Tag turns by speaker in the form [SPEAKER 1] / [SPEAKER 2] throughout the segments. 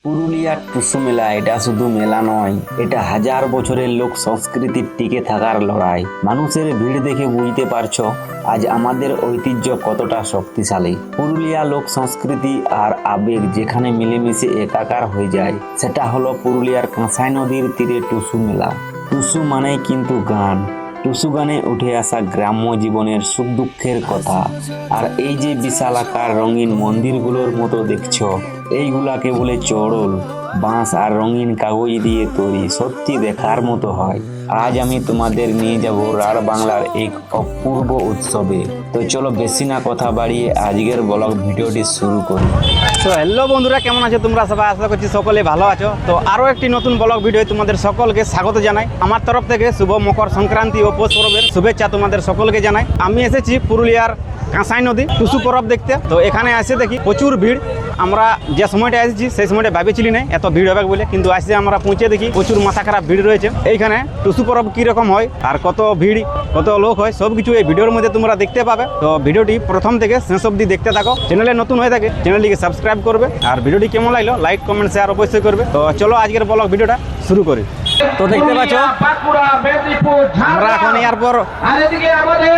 [SPEAKER 1] পুরুলিয়ার টুসু মেলা এটা শুধু মেলা নয়, এটা হাজার বছরের লোক সংস্কৃতির টিকে থাকার লড়াই। মানুষের ভিড় দেখে বুঝতে পারছো আজ আমাদের ঐতিহ্য কতটা শক্তিশালী। পুরুলিয়া লোক সংস্কৃতি আর আবেগ যেখানে মিলেমিশে একাকার হয়ে যায়, সেটা হলো পুরুলিয়ার কাঁসাই নদীর তীরে টুসু মেলা। টুসু মানেই কিন্তু গান, টুসু গানে উঠে আসা গ্রাম্য জীবনের সুখ দুঃখের কথা। আর এই যে বিশাল আকার রঙিন মন্দিরগুলোর মতো দেখছো, এইগুলাকে বলে চড়ল। বাঁশ আর রঙিন কাগজ দিয়ে তৈরি, সত্যি দেখার মতো হয়। আজ আমি তোমাদের নিয়ে যাব রাঢ় বাংলার এক অপূর্ব উৎসবে। তো চলো বেশি না কথা বাড়িয়ে আজকের ব্লগ ভিডিওটি শুরু করি।
[SPEAKER 2] তো হ্যালো বন্ধুরা, কেমন আছো তোমরা সবাই? আশা করছি সকলে ভালো আছো। তো আরও একটি নতুন ব্লগ ভিডিও তোমাদের সকলকে স্বাগত জানাই। আমার তরফ থেকে শুভ মকর সংক্রান্তি ও পৌষ পরবের শুভেচ্ছা তোমাদের সকলকে জানাই। আমি এসেছি পুরুলিয়ার কাঁসাই নদী টুসু পরব দেখতে। তো এখানে এসে দেখি প্রচুর ভিড়। আমরা যে সময়টা এসেছি সেই সময়টা ভাবেছিলি না এত ভিড় হবে বলে, কিন্তু আসে আমরা পৌঁছে দেখি প্রচুর মাথা খারাপ ভিড় রয়েছে। এইখানে টুসু পরব কীরকম হয় আর কত ভিড় কত লোক হয় সব কিছু এই ভিডিওর মধ্যে তোমরা দেখতে পাবে। তো ভিডিওটি প্রথম থেকে শেষ অবধি দেখতে থাকো। চ্যানেলে নতুন হয়ে থাকে চ্যানেলটিকে সাবস্ক্রাইব করবে, আর ভিডিওটি কেমন লাগলো লাইক কমেন্ট শেয়ার অবশ্যই করবে। তো চলো আজকের ব্লগ ভিডিওটা শুরু করি। তো দেখতে পাচ্ছ আমরা এখন এরপর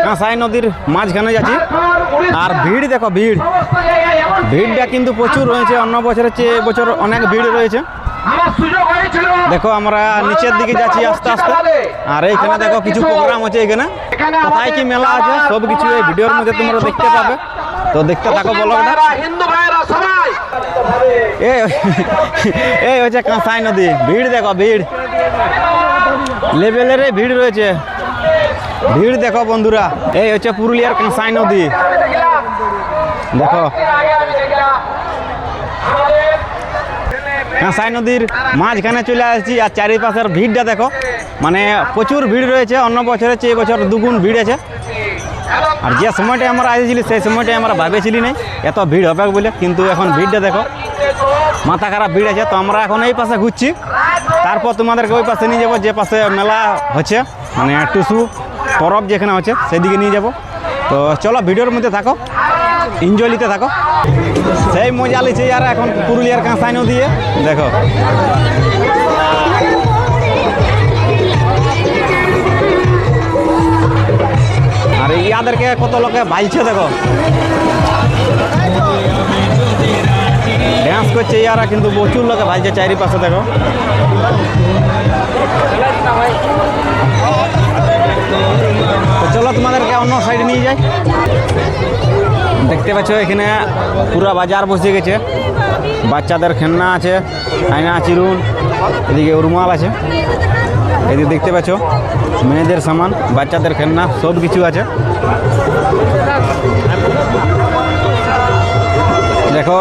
[SPEAKER 2] কাঁসাই নদীর মাঝখানে যাচ্ছি। আর ভিড় দেখো, ভিড়টা কিন্তু প্রচুর রয়েছে। অন্য বছরের চেয়ে এবছর অনেক ভিড় রয়েছে। দেখো আমরা নিচের দিকে যাচ্ছি আস্তে আস্তে। আর এইখানে দেখো কিছু প্রোগ্রাম আছে, এখানে কোথায় কি মেলা আছে সব কিছু এই ভিডিওর মধ্যে তোমরা দেখতে পাবে। তো দেখতে থাকো ব্লগটা। এই হচ্ছে কাঁসাই নদী। ভিড় দেখো, ভিড় লেভেলের ভিড় রয়েছে। ভিড় দেখো বন্ধুরা, এই হচ্ছে পুরুলিয়ার কাঁসাই নদী। দেখো কাঁসাই নদীর মাঝখানে চলে আসছি। আর চারিপাশের ভিড়টা দেখো, মানে প্রচুর ভিড় রয়েছে। অন্য বছরের চেয়ে এবছর দুগুণ ভিড় আছে। আর যে সময়টা আমরা আসছিলি সেই সময়টাই আমরা ভাবেছিলি নাই এত ভিড় হবে বলে, কিন্তু এখন ভিড়টা দেখো মাথা খারাপ ভিড় আছে। তো আমরা এখন এই পাশে ঘুরছি, তারপর তোমাদেরকে ওই পাশে নিয়ে যাবো যে পাশে মেলা হচ্ছে, মানে টুসু পরব যেখানে হচ্ছে সেদিকে নিয়ে যাব। তো চলো ভিডিওর মধ্যে থাকো, এনজয় নিতে থাকো। সেই মজা লিছে আর এখন পুরুলিয়ার কাঁসাই নদী দেখো। আর ইয়াদেরকে কত লোকে ভাইছে দেখো, ড্যান্স করছে ইয়ারা, কিন্তু প্রচুর লোকে ভাইছে চারিপাশে দেখো। তো চলো তোমাদেরকে অন্য সাইডে নিয়ে যাই। দেখতে পাচ্ছ এখানে পুরো বাজার বসে গেছে। বাচ্চাদের খেলনা আছে, আয়না চিরুন, এদিকে উরমাল আছে। এদিকে দেখতে পাচ্ছ মেয়েদের সামান, বাচ্চাদের খেলনা সব কিছু আছে। দেখো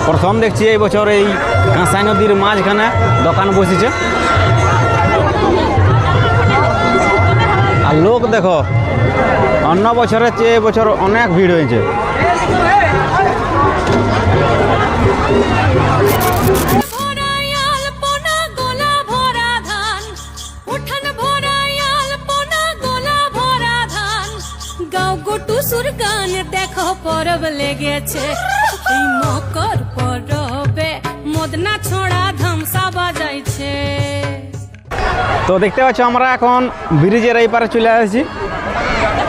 [SPEAKER 2] প্রথম দেখছি এই বছর এই কাঁসাই নদীর মাঝখানে দোকান বসেছে। আর লোক দেখো অন্য বছরের চেয়ে এবছর অনেক ভিড় হয়েছে।
[SPEAKER 3] দেখো পরব লেগেছে এই মকর পরবে, মদনা ছোড়া ধামসা বাজাইছে।
[SPEAKER 2] তো দেখতে পাচ্ছ আমরা এখন ব্রিজের এই পারে চলে আসছি।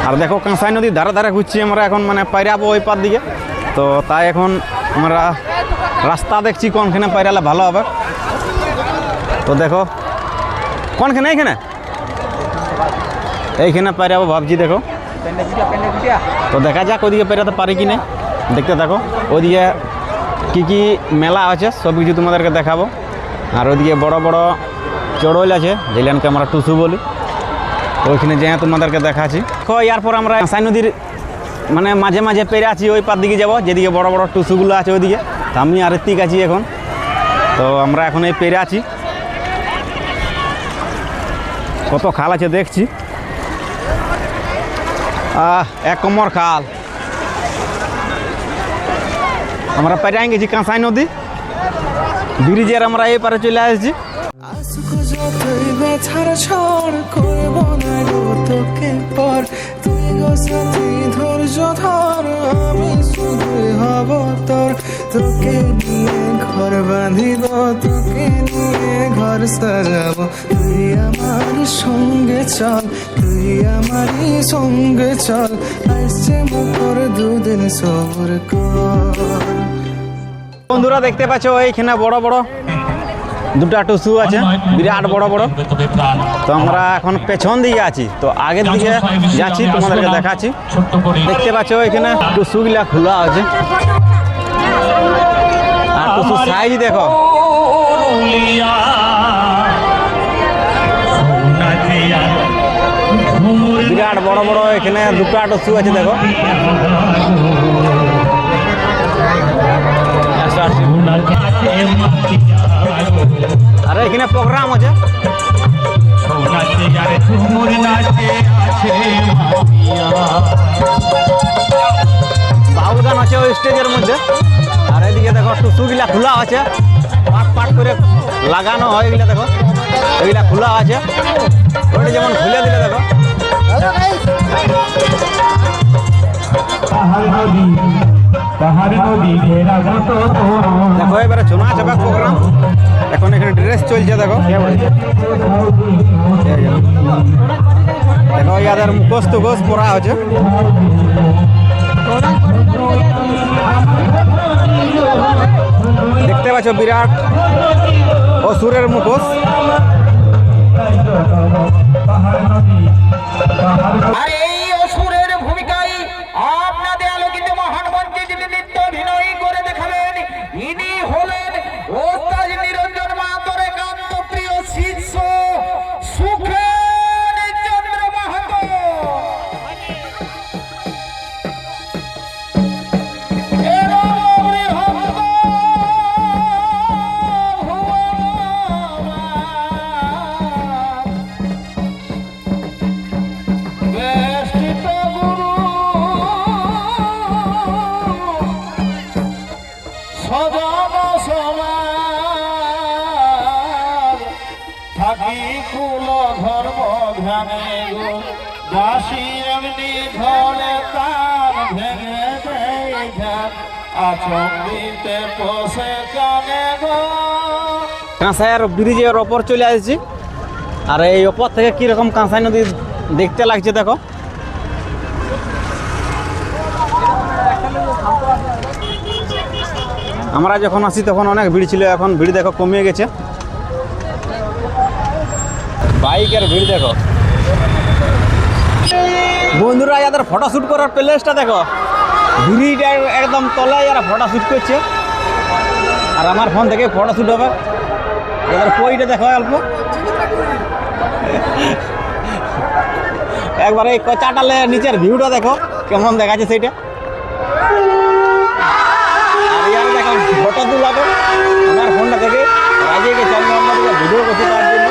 [SPEAKER 2] আর দেখো কাঁসাই নদীর ধারে ধারে ঘুরছি আমরা এখন, মানে পাইরাবো ওই পার দিকে। তো তাই এখন আমরা রাস্তা দেখছি কোনখানে পাইরালে ভালো হবে। তো দেখো কোনখানে, এইখানে পাইরাবো ভাবছি। দেখো তো দেখা যাক ওইদিকে পেরাতে পারি কি না, দেখতে থাকো। ওইদিকে কি কি মেলা আছে সব কিছু তোমাদেরকে দেখাবো। আর ওইদিকে বড় বড় চড়ল আছে যেগুলোকে আমরা টুসু বলি, ওইখানে যেয়ে তোমাদেরকে দেখাচ্ছি। এরপর আমরা কাঁসাই নদীর মানে মাঝে মাঝে পেরে আছি, ওই পার দিকে যাবো যেদিকে বড় বড় টুসুগুলো আছে ওইদিকে। তো আমি আর ঋত্বিক আছি এখন। তো আমরা এখন এই পেরে আছি, কত খাল আছে দেখছি। এক কোমর খাল। আমরা পেরিয়ে গেছি কাঁসাই নদী ব্রিজের, আমরা এই পারে চলে আসছি।
[SPEAKER 4] আসুক যতই ব্যথার ঝড় করব না গো তোকে পর তুই গো সাথী ধৈর্য ধর আমি শুধুই হব তোর তোকে নিয়ে ঘর বাঁধিব তোকে নিয়ে ঘর সাজাবো তুই আমার সঙ্গে চল তুই আমারই সঙ্গে চল আসছে মকর দুদিন সবর কর।
[SPEAKER 2] বন্ধুরা দেখতে পাচ্ছ এইখানে বড় বড় দুটা টুসু আছে, বিরাট বড় বড়। তো আমরা এখন পেছন দিকে আছি, তো আগের দিকে যাচ্ছি, তোমাদেরকে দেখাচ্ছি। দেখতে পাচ্ছ এখানে টুসুগুলা খোলা আছে, আর টুসু সাইজ দেখো। বিরাট বড় বড় এখানে দুটা টুসু আছে দেখো। আরে এখানে প্রোগ্রাম আছে, বাউল গান আছে ওই স্টেজের মধ্যে। আর এদিকে দেখো টুসুগুলা খোলা আছে, পাট পাট করে লাগানো হয়, এগুলা দেখো এগুলা খোলা আছে। ওইটা যেমন খুলে দিলে দেখো। দেখো এবারে চোনা চাপা প্রোগ্রাম, এখন এখানে ড্রেস চলছে দেখো। দেখো ইয়াদের মুখোশ টুখোশ পরা হচ্ছে। দেখতে পাচ্ছ বিরাট অসুরের মুখোশ।
[SPEAKER 5] আর এই অসুরের ভূমিকায় আপনাদের আলোকিত মহান মঞ্চে যিনি নৃত্য অভিনয় করে দেখাবেন, ইনি হলেন ওস্তাদ নিরঞ্জন মাহাতোর একান্ত প্রিয় শিষ্য সুখেন চন্দ্র মাহাতো। এবং বৃহত্তম বেষ্টিত গুরু সজন সমাজ থাকি কুল ধর্ম ধ্যানে গো দাসী এমনি ধরে তার ভেঙে দেয় ধ্যান আচম্বিতে পোষে কানে গো।
[SPEAKER 2] কাঁসাইয়ের ব্রিজের ওপর চলে আসছি, আর এই ওপর থেকে কীরকম কাঁসাই নদী দেখতে লাগছে দেখো। আমরা যখন আসি তখন অনেক ভিড় ছিল, এখন ভিড় দেখো কমিয়ে গেছে। বাইকের ভিড় দেখো। বন্ধুরা যাদের ফটোশ্যুট করার প্লেসটা দেখো, ভিড়টা একদম তলায় যারা ফটোশ্যুট করছে, আর আমার ফোন থেকে ফটোশ্যুট হবে। এবার পইটা দেখো অল্প, একবার এই কচাটালে নিচের ভিউটা দেখো কেমন দেখাচ্ছে সেইটা। আর ইয়ার দেখো ফটো তুলাবো আমার ফোনটা থেকে রাজিয়ে গেছে, আমি আপনাদের ভিডিও করতে তার জন্য।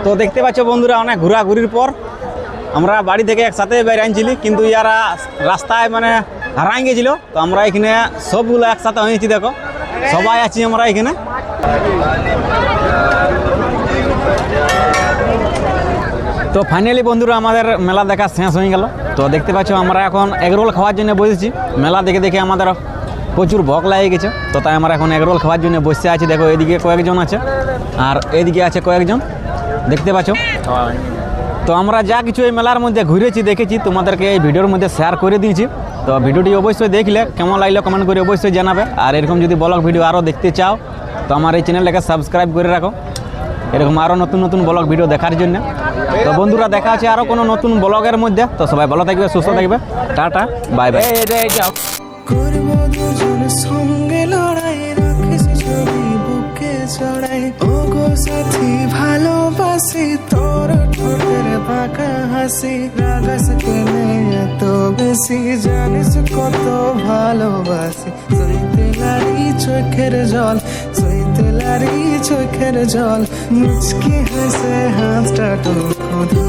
[SPEAKER 2] তো দেখতে পাচ্ছ বন্ধুরা, অনেক ঘোরাঘুরির পর আমরা বাড়ি থেকে একসাথে বেরিয়ে আনছিলি, কিন্তু ইয়ারা রাস্তায় মানে হারাই গেছিল। তো আমরা এখানে সবগুলো একসাথে হয়েছি, দেখো সবাই আছি আমরা এখানে। তো ফাইনালি বন্ধুরা আমাদের মেলা দেখা শেষ হয়ে গেল। তো দেখতে পাচ্ছ আমরা এখন এগরোল খাওয়ার জন্য বসেছি। মেলা দেখে দেখে আমাদের প্রচুর ভোগ লাগে গেছে, তো তাই আমরা এখন এগরোল খাওয়ার জন্য বসে আছি। দেখো এদিকে কয়েকজন আছে, আর এদিকে আছে কয়েকজন, দেখতে পাচ্ছ। তো আমরা যা কিছু এই মেলার মধ্যে ঘুরেছি দেখেছি তোমাদেরকে এই ভিডিওর মধ্যে শেয়ার করে দিয়েছি। তো ভিডিওটি অবশ্যই দেখলে কেমন লাগলো কমেন্ট করে অবশ্যই জানাবে। আর এরকম যদি ব্লগ ভিডিও আরও দেখতে চাও তো আমার এই চ্যানেলটাকে সাবস্ক্রাইব করে রাখো, এরকম আরও নতুন নতুন ব্লগ ভিডিও দেখার জন্য। তো বন্ধুরা দেখা আছে আরও কোনো নতুন ব্লগের মধ্যে। তো সবাই ভালো থাকবে, সুস্থ থাকবে, টাটা বাই বাই।
[SPEAKER 4] করবো দুজন সঙ্গে লড়াই রাখিস ছবি বুকে হাসি রাগাস কেনে এত বেশি জানিস কত ভালোবাসি সইতে লারি চোখের জল সইতে লারি চোখের জল মুচকি হাসে হাতটা টুকু